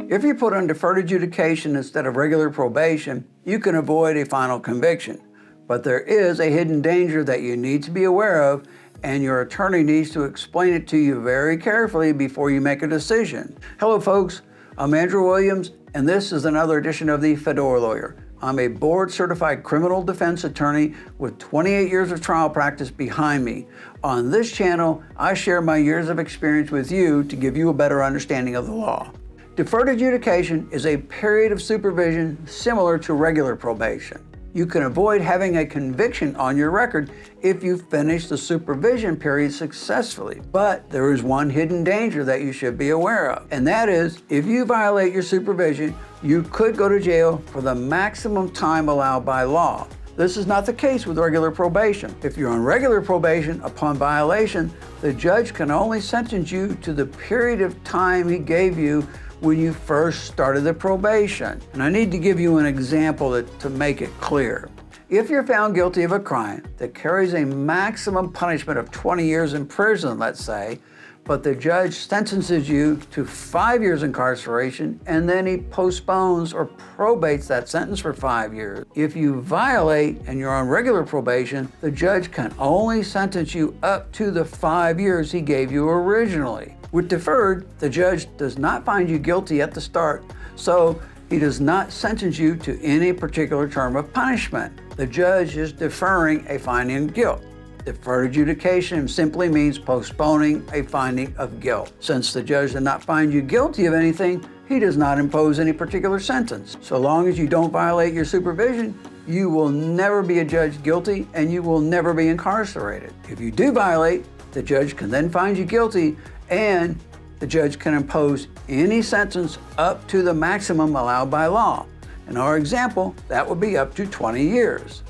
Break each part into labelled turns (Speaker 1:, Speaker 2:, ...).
Speaker 1: If you put on deferred adjudication instead of regular probation, you can avoid a final conviction. But there is a hidden danger that you need to be aware of, and your attorney needs to explain it to you very carefully before you make a decision. Hello folks, I'm Andrew Williams, and this is another edition of the FEDORA Lawyer. I'm a board-certified criminal defense attorney with 28 years of trial practice behind me. On this channel, I share my years of experience with you to give you a better understanding of the law. Deferred adjudication is a period of supervision similar to regular probation. You can avoid having a conviction on your record if you finish the supervision period successfully. But there is one hidden danger that you should be aware of, and that is if you violate your supervision, you could go to jail for the maximum time allowed by law. This is not the case with regular probation. If you're on regular probation, upon violation, the judge can only sentence you to the period of time he gave you when you first started the probation. And I need to give you an example to make it clear. If you're found guilty of a crime that carries a maximum punishment of 20 years in prison, let's say, but the judge sentences you to 5 years incarceration and then he postpones or probates that sentence for 5 years. If you violate and you're on regular probation, the judge can only sentence you up to the 5 years he gave you originally. With deferred, the judge does not find you guilty at the start, so he does not sentence you to any particular term of punishment. The judge is deferring a finding of guilt. Deferred adjudication simply means postponing a finding of guilt. Since the judge did not find you guilty of anything, he does not impose any particular sentence. So long as you don't violate your supervision, you will never be adjudged guilty and you will never be incarcerated. If you do violate, the judge can then find you guilty and the judge can impose any sentence up to the maximum allowed by law. In our example, that would be up to 20 years.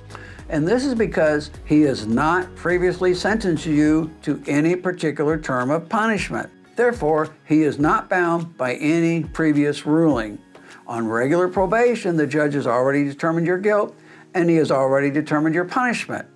Speaker 1: And this is because he has not previously sentenced you to any particular term of punishment. Therefore, he is not bound by any previous ruling. On regular probation, the judge has already determined your guilt and he has already determined your punishment.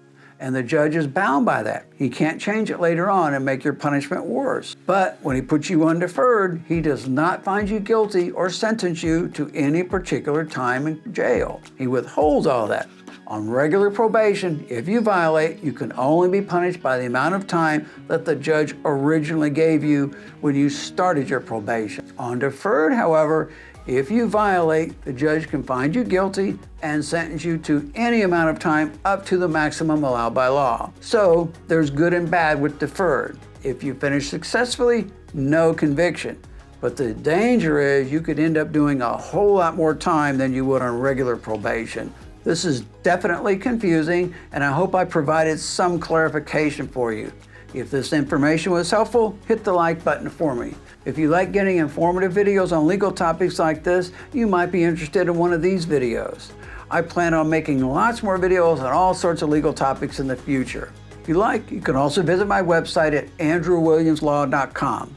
Speaker 1: And the judge is bound by that. He can't change it later on and make your punishment worse. But when he puts you on deferred, he does not find you guilty or sentence you to any particular time in jail. He withholds all that. On regular probation, if you violate, you can only be punished by the amount of time that the judge originally gave you when you started your probation. On deferred, however, if you violate, the judge can find you guilty and sentence you to any amount of time up to the maximum allowed by law. So there's good and bad with deferred. If you finish successfully, no conviction. But the danger is you could end up doing a whole lot more time than you would on regular probation. This is definitely confusing, and I hope I provided some clarification for you. If this information was helpful, hit the like button for me. If you like getting informative videos on legal topics like this, you might be interested in one of these videos. I plan on making lots more videos on all sorts of legal topics in the future. If you like, you can also visit my website at andrewwilliamslaw.com.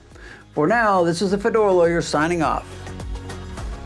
Speaker 1: For now, this is the FEDORA Lawyer signing off.